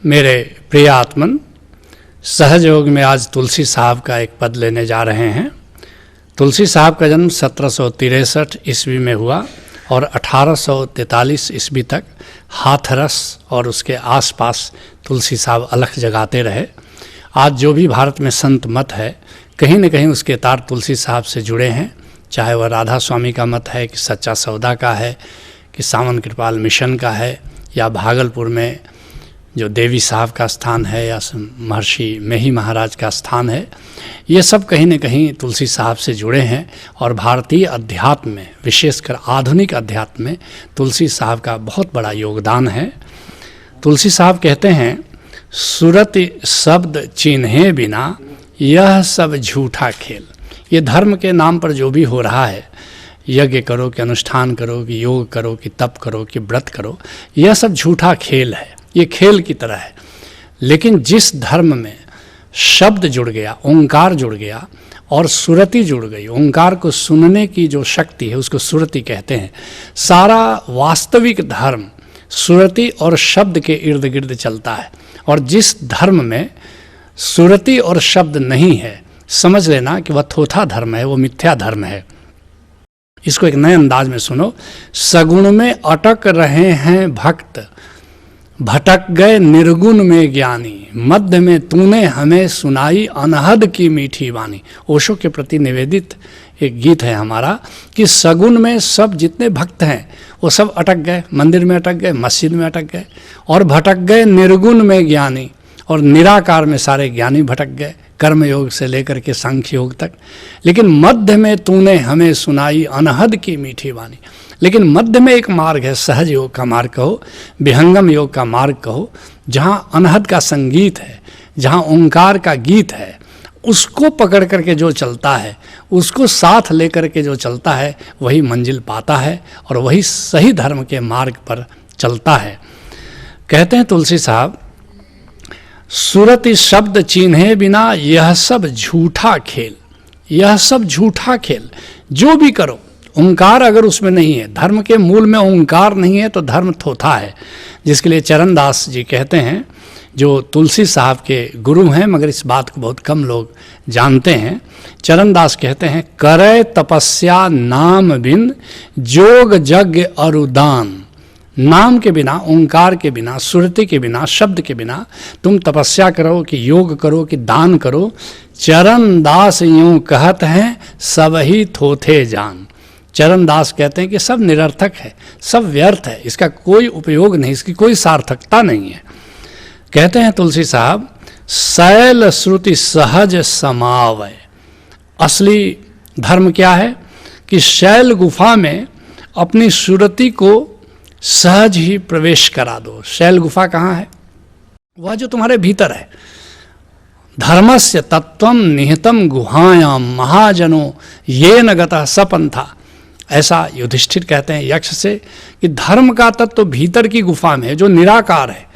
मेरे प्रिय आत्मन, सहजयोग में आज तुलसी साहब का एक पद लेने जा रहे हैं। तुलसी साहब का जन्म 1763 ईस्वी में हुआ और 1843 ईस्वी तक हाथरस और उसके आसपास तुलसी साहब अलख जगाते रहे। आज जो भी भारत में संत मत है, कहीं न कहीं उसके तार तुलसी साहब से जुड़े हैं। चाहे वह राधा स्वामी का मत है, कि सच्चा सौदा का है, कि सावन कृपाल मिशन का है, या भागलपुर में जो देवी साहब का स्थान है, या महर्षि मेही महाराज का स्थान है, ये सब कहीं न कहीं तुलसी साहब से जुड़े हैं। और भारतीय अध्यात्म में, विशेषकर आधुनिक अध्यात्म में तुलसी साहब का बहुत बड़ा योगदान है। तुलसी साहब कहते हैं, सुरति शब्द चिन्हे बिना यह सब झूठा खेल। ये धर्म के नाम पर जो भी हो रहा है, यज्ञ करो कि अनुष्ठान करो, कि योग करो, कि तप करो, कि व्रत करो, यह सब झूठा खेल है। ये खेल की तरह है। लेकिन जिस धर्म में शब्द जुड़ गया, ओंकार जुड़ गया और सुरति जुड़ गई, ओंकार को सुनने की जो शक्ति है उसको सुरति कहते हैं। सारा वास्तविक धर्म सुरति और शब्द के इर्द गिर्द चलता है। और जिस धर्म में सुरति और शब्द नहीं है, समझ लेना कि वह थोथा धर्म है, वो मिथ्या धर्म है। इसको एक नए अंदाज में सुनो। सगुण में अटक रहे हैं भक्त, भटक गए निर्गुण में ज्ञानी, मध्य में तूने हमें सुनाई अनहद की मीठी वाणी। ओशो के प्रति निवेदित एक गीत है हमारा, कि सगुण में सब जितने भक्त हैं वो सब अटक गए, मंदिर में अटक गए, मस्जिद में अटक गए, और भटक गए निर्गुण में ज्ञानी, और निराकार में सारे ज्ञानी भटक गए, कर्म योग से लेकर के सांख्य योग तक। लेकिन मध्य में तूने हमें सुनाई अनहद की मीठी वाणी। लेकिन मध्य में एक मार्ग है, सहज योग का मार्ग कहो, विहंगम योग का मार्ग कहो, जहाँ अनहद का संगीत है, जहाँ ओंकार का गीत है, उसको पकड़ करके जो चलता है, उसको साथ लेकर के जो चलता है, वही मंजिल पाता है और वही सही धर्म के मार्ग पर चलता है। कहते हैं तुलसी साहब, सुरति शब्द चिन्हे बिना यह सब झूठा खेल। यह सब झूठा खेल, जो भी करो, ओंकार अगर उसमें नहीं है, धर्म के मूल में ओंकार नहीं है, तो धर्म थोथा है। जिसके लिए चरणदास जी कहते हैं, जो तुलसी साहब के गुरु हैं, मगर इस बात को बहुत कम लोग जानते हैं। चरणदास कहते हैं, करे तपस्या नाम बिन जोग यज्ञ अरुदान। नाम के बिना, ओंकार के बिना, सुरति के बिना, शब्द के बिना तुम तपस्या करो, कि योग करो, कि दान करो, चरणदास यूं कहत हैं सब ही थोथे जान। चरणदास कहते हैं कि सब निरर्थक है, सब व्यर्थ है, इसका कोई उपयोग नहीं, इसकी कोई सार्थकता नहीं है। कहते हैं तुलसी साहब, शैल श्रुति सहज समावय। असली धर्म क्या है? कि शैल गुफा में अपनी सुरति को सहज ही प्रवेश करा दो। शैल गुफा कहाँ है? वह जो तुम्हारे भीतर है। धर्मस्य तत्वम निहितम गुहायाम महाजनो ये न गतः सपंथा। ऐसा युधिष्ठिर कहते हैं यक्ष से, कि धर्म का तत्व भीतर की गुफा में है, जो निराकार है,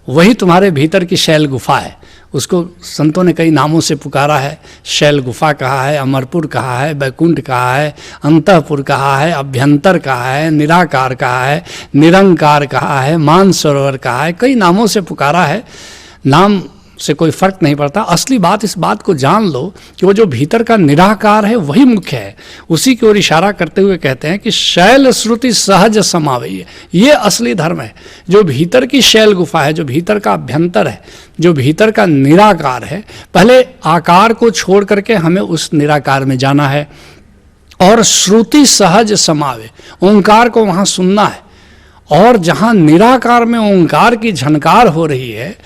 वही तुम्हारे भीतर की शैल गुफा है। उसको संतों ने कई नामों से पुकारा है। शैल गुफा कहा है, अमरपुर कहा है, बैकुंठ कहा है, अंतःपुर कहा है, अभ्यंतर कहा है, निराकार कहा है, निरंकार कहा है, मानसरोवर कहा है, कई नामों से पुकारा है। नाम से कोई फर्क नहीं पड़ता। असली बात, इस बात को जान लो कि वो जो भीतर का निराकार है वही मुख्य है। उसी की ओर इशारा करते हुए कहते हैं कि शैल श्रुति सहज समावय। ये असली धर्म है, जो भीतर की शैल गुफा है, जो भीतर का अभ्यंतर है, जो भीतर का निराकार है। पहले आकार को छोड़ करके हमें उस निराकार में जाना है, और श्रुति सहज समावे, ओंकार को वहाँ सुनना है। और जहाँ निराकार में ओंकार की झनकार हो रही है,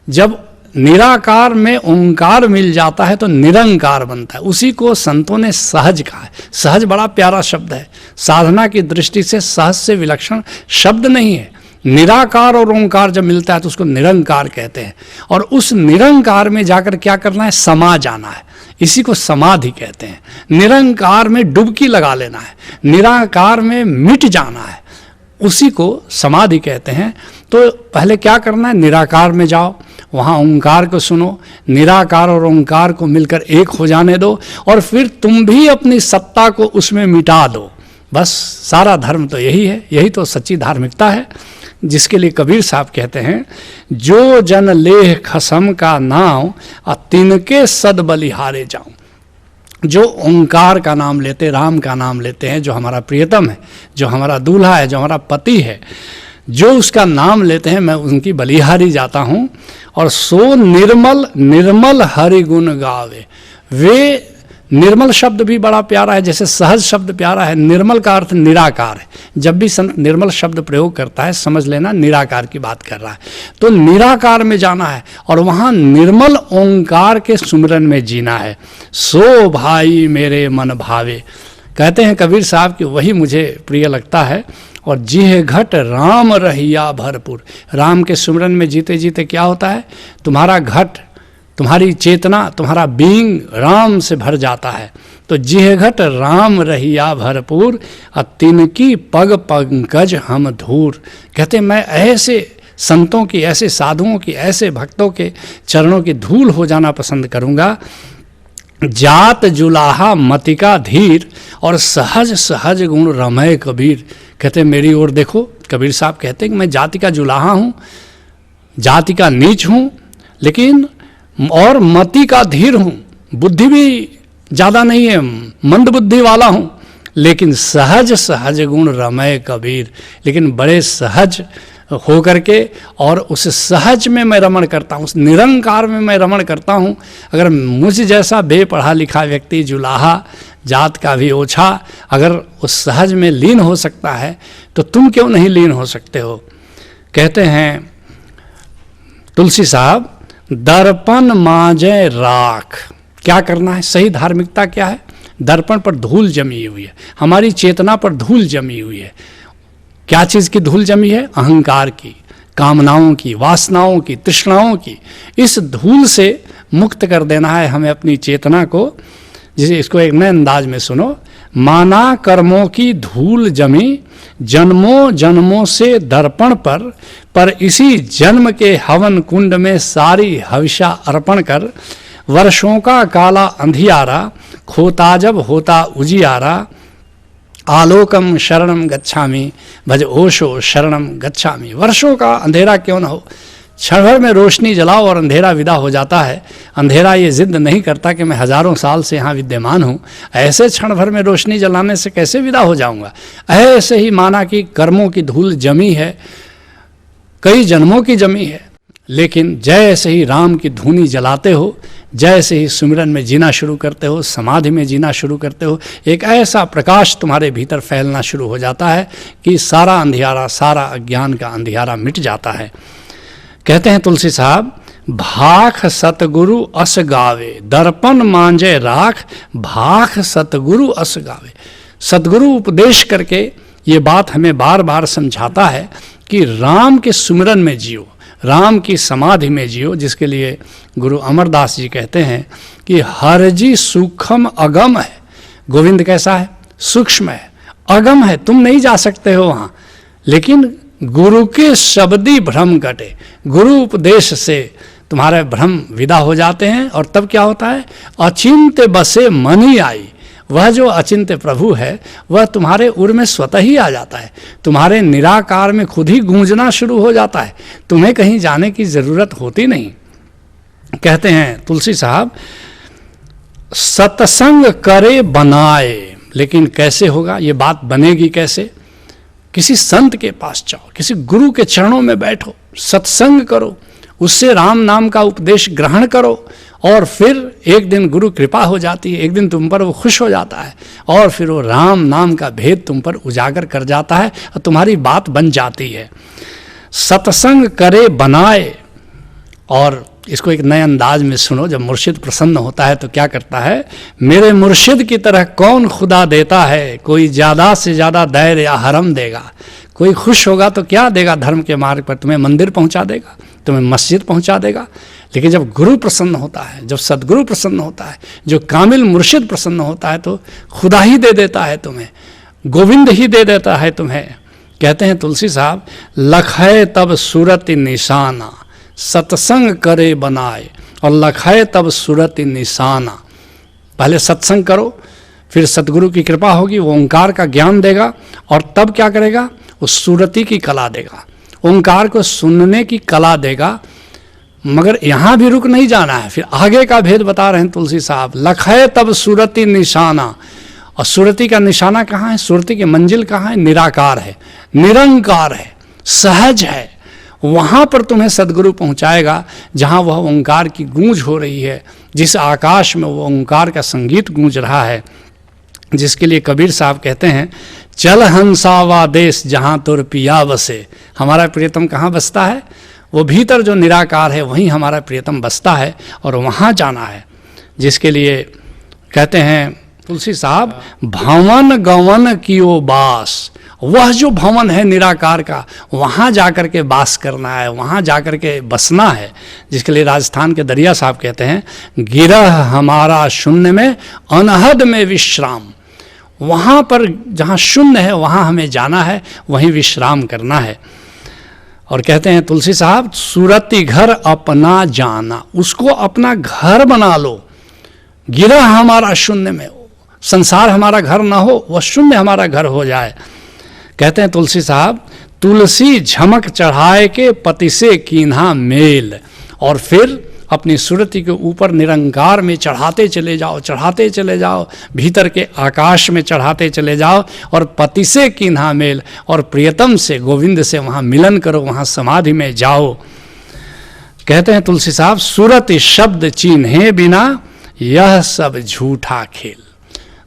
जब निराकार में ओंकार मिल जाता है तो निरंकार बनता है। उसी को संतों ने सहज कहा है। सहज बड़ा प्यारा शब्द है। साधना की दृष्टि से सहज से विलक्षण शब्द नहीं है। निराकार और ओंकार जब मिलता है तो उसको निरंकार कहते हैं। और उस निरंकार में जाकर क्या करना है? समा जाना है। इसी को समाधि कहते हैं। निरंकार में डुबकी लगा लेना है, निराकार में मिट जाना है, उसी को समाधि कहते हैं। तो पहले क्या करना है? निराकार में जाओ, वहाँ ओंकार को सुनो, निराकार और ओंकार को मिलकर एक हो जाने दो, और फिर तुम भी अपनी सत्ता को उसमें मिटा दो। बस सारा धर्म तो यही है, यही तो सच्ची धार्मिकता है। जिसके लिए कबीर साहब कहते हैं, जो जन लेह खसम का नाम आ तिनके सद बलिहारे जाऊं। जो ओंकार का नाम लेते, राम का नाम लेते हैं, जो हमारा प्रियतम है, जो हमारा दूल्हा है, जो हमारा पति है, जो उसका नाम लेते हैं, मैं उनकी बलिहारी जाता हूँ। और सो निर्मल निर्मल हरि गुण गावे। वे निर्मल शब्द भी बड़ा प्यारा है, जैसे सहज शब्द प्यारा है, निर्मल का अर्थ निराकार है। जब भी संत निर्मल शब्द प्रयोग करता है, समझ लेना निराकार की बात कर रहा है। तो निराकार में जाना है और वहाँ निर्मल ओंकार के सुमिरन में जीना है। सो भाई मेरे मन भावे, कहते हैं कबीर साहब कि वही मुझे प्रिय लगता है। और जिह घट राम रहिया भरपूर, राम के सुमिरन में जीते जीते क्या होता है, तुम्हारा घट, तुम्हारी चेतना, तुम्हारा बीइंग राम से भर जाता है। तो जिह घट राम रहिया भरपूर, तिनकी पग पंकज हम धूर। कहते मैं ऐसे संतों की, ऐसे साधुओं की, ऐसे भक्तों के चरणों की धूल हो जाना पसंद करूँगा। जात जुलाहा मतिका धीर और सहज सहज गुण रमय कबीर। कहते मेरी ओर देखो, कबीर साहब कहते हैं कि मैं जाति का जुलाहा हूँ, जाति का नीच हूँ, लेकिन और मति का धीर हूँ, बुद्धि भी ज़्यादा नहीं है, मंद बुद्धि वाला हूँ, लेकिन सहज सहज गुण रमय कबीर। लेकिन बड़े सहज हो करके और उस सहज में मैं रमण करता हूँ, उस निरंकार में मैं रमण करता हूँ। अगर मुझ जैसा बेपढ़ा लिखा व्यक्ति, जुलाहा, जात का भी ओछा, अगर उस सहज में लीन हो सकता है तो तुम क्यों नहीं लीन हो सकते हो। कहते हैं तुलसी साहब, दर्पण मांजे राख। क्या करना है, सही धार्मिकता क्या है, दर्पण पर धूल जमी हुई है, हमारी चेतना पर धूल जमी हुई है। क्या चीज़ की धूल जमी है, अहंकार की, कामनाओं की, वासनाओं की, तृष्णाओं की। इस धूल से मुक्त कर देना है हमें अपनी चेतना को। जिसे इसको एक नए अंदाज में सुनो, माना कर्मों की धूल जमी जन्मों जन्मों से दर्पण पर इसी जन्म के हवन कुंड में सारी हविषा अर्पण कर, वर्षों का काला अंधियारा खोता जब होता उजियारा, आलोकम शरणम गच्छामि भज ओशो शरणम गच्छामि। वर्षों का अंधेरा क्यों न हो, क्षण भर में रोशनी जलाओ और अंधेरा विदा हो जाता है। अंधेरा ये जिद नहीं करता कि मैं हजारों साल से यहाँ विद्यमान हूँ, ऐसे क्षण भर में रोशनी जलाने से कैसे विदा हो जाऊँगा। ऐसे ही माना कि कर्मों की धूल जमी है, कई जन्मों की जमी है, लेकिन जैसे ही राम की धूनी जलाते हो, जैसे ही सुमिरन में जीना शुरू करते हो, समाधि में जीना शुरू करते हो, एक ऐसा प्रकाश तुम्हारे भीतर फैलना शुरू हो जाता है कि सारा अंधियारा, सारा अज्ञान का अंधियारा मिट जाता है। कहते हैं तुलसी साहब, भाख सतगुरु अस गावे, दर्पण मांझे राख, भाख सतगुरु अस गावे। सतगुरु उपदेश करके ये बात हमें बार बार समझाता है कि राम के सुमिरन में जियो, राम की समाधि में जियो, जिसके लिए गुरु अमरदास जी कहते हैं कि हर जी सूक्ष्म अगम है। गोविंद कैसा है, सूक्ष्म है, अगम है, तुम नहीं जा सकते हो वहाँ, लेकिन गुरु के शब्दी भ्रम कटे, गुरु उपदेश से तुम्हारे भ्रम विदा हो जाते हैं। और तब क्या होता है, अचिंत्य बसे मनी आई। वह जो अचिंत्य प्रभु है वह तुम्हारे उर में स्वतः ही आ जाता है, तुम्हारे निराकार में खुद ही गूंजना शुरू हो जाता है, तुम्हें कहीं जाने की ज़रूरत होती नहीं। कहते हैं तुलसी साहब, सत्संग करे बनाए। लेकिन कैसे होगा, ये बात बनेगी कैसे, किसी संत के पास जाओ, किसी गुरु के चरणों में बैठो, सत्संग करो, उससे राम नाम का उपदेश ग्रहण करो, और फिर एक दिन गुरु कृपा हो जाती है, एक दिन तुम पर वो खुश हो जाता है और फिर वो राम नाम का भेद तुम पर उजागर कर जाता है और तुम्हारी बात बन जाती है। सत्संग करे बनाए। और इसको एक नए अंदाज में सुनो, जब मुर्शिद प्रसन्न होता है तो क्या करता है, मेरे मुर्शिद की तरह कौन खुदा देता है, कोई ज़्यादा से ज़्यादा दैर या हरम देगा। कोई खुश होगा तो क्या देगा, धर्म के मार्ग पर तुम्हें मंदिर पहुंचा देगा, तुम्हें मस्जिद पहुंचा देगा। लेकिन जब गुरु प्रसन्न होता है, जब सदगुरु प्रसन्न होता है, जो कामिल मुर्शिद प्रसन्न होता है, तो खुदा ही दे देता है तुम्हें, गोविंद ही दे देता है तुम्हें। कहते हैं तुलसी साहब, लखै तब सूरत निशाना, सत्संग करे बनाए, और लखै तब सूरत निशाना। पहले सत्संग करो, फिर सतगुरु की कृपा होगी, वो ओंकार का ज्ञान देगा, और तब क्या करेगा, उस सूरती की कला देगा, ओंकार को सुनने की कला देगा। मगर यहाँ भी रुक नहीं जाना है, फिर आगे का भेद बता रहे हैं तुलसी साहब। लखै तब सुरति निशाना, और सुरति का निशाना कहाँ है? सुरति की मंजिल कहाँ है? निराकार है, निरंकार है, सहज है। वहाँ पर तुम्हें सदगुरु पहुँचाएगा जहाँ वह ओंकार की गूंज हो रही है, जिस आकाश में वो ओंकार का संगीत गूंज रहा है, जिसके लिए कबीर साहब कहते हैं, चल हंसावा देश जहाँ तुर पिया बसे। हमारा प्रियतम कहाँ बसता है? वो भीतर जो निराकार है वहीं हमारा प्रियतम बसता है, और वहाँ जाना है, जिसके लिए कहते हैं तुलसी साहब, भवन गवन कियो बास। वह जो भवन है निराकार का, वहाँ जाकर के वास करना है, वहाँ जाकर के बसना है, जिसके लिए राजस्थान के दरिया साहब कहते हैं, गिरह हमारा शून्य में अनहद में विश्राम। वहाँ पर जहाँ शून्य है वहाँ हमें जाना है, वहीं विश्राम करना है। और कहते हैं तुलसी साहब, सूरती घर अपना जाना, उसको अपना घर बना लो। गिरह हमारा शून्य में, संसार हमारा घर ना हो, वह शून्य हमारा घर हो जाए। कहते हैं तुलसी साहब, तुलसी झमक चढ़ाए के पति से कीन्हा मेल। और फिर अपनी सुरति के ऊपर निरंकार में चढ़ाते चले जाओ, चढ़ाते चले जाओ, भीतर के आकाश में चढ़ाते चले जाओ, और पति से कीन्हा मेल, और प्रियतम से, गोविंद से वहाँ मिलन करो, वहाँ समाधि में जाओ। कहते हैं तुलसी साहब, सुरति शब्द चिन्हे बिना यह सब झूठा खेल।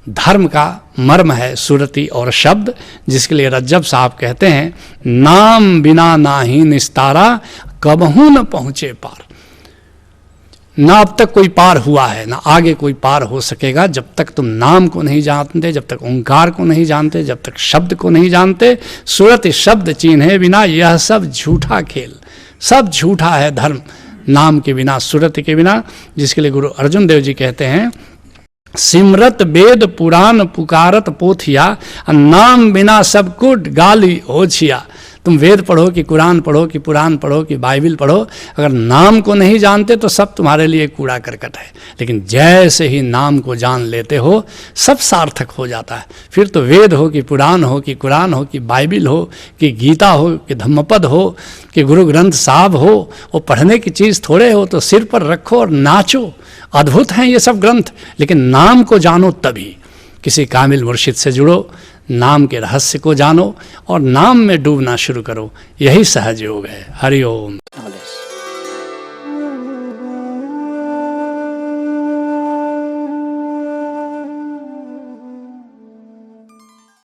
धर्म का मर्म है सुरति और शब्द, जिसके लिए रज्जब साहब कहते हैं, नाम बिना नाही निस्तारा कबहू न पहुँचे पार। ना अब तक कोई पार हुआ है, ना आगे कोई पार हो सकेगा, जब तक तुम नाम को नहीं जानते, जब तक ओंकार को नहीं जानते, जब तक शब्द को नहीं जानते। सुरति शब्द चिन्हे बिना यह सब झूठा खेल। सब झूठा है धर्म, नाम के बिना, सुरति के बिना, जिसके लिए गुरु अर्जुन देव जी कहते हैं, सिमरत वेद पुराण पुकारत पोथिया, नाम बिना सब कुट गाली ओछिया। तुम वेद पढ़ो कि कुरान पढ़ो कि पुराण पढ़ो कि बाइबिल पढ़ो, अगर नाम को नहीं जानते तो सब तुम्हारे लिए कूड़ा करकट है। लेकिन जैसे ही नाम को जान लेते हो, सब सार्थक हो जाता है। फिर तो वेद हो कि पुराण हो कि कुरान हो कि बाइबिल हो कि गीता हो कि धम्मपद हो कि गुरु ग्रंथ साहब हो, वो पढ़ने की चीज़ थोड़े हो तो सिर पर रखो और नाचो। अद्भुत हैं ये सब ग्रंथ, लेकिन नाम को जानो तभी। किसी कामिल मुर्शिद से जुड़ो, नाम के रहस्य को जानो और नाम में डूबना शुरू करो। यही सहज योग है। हरि ओम।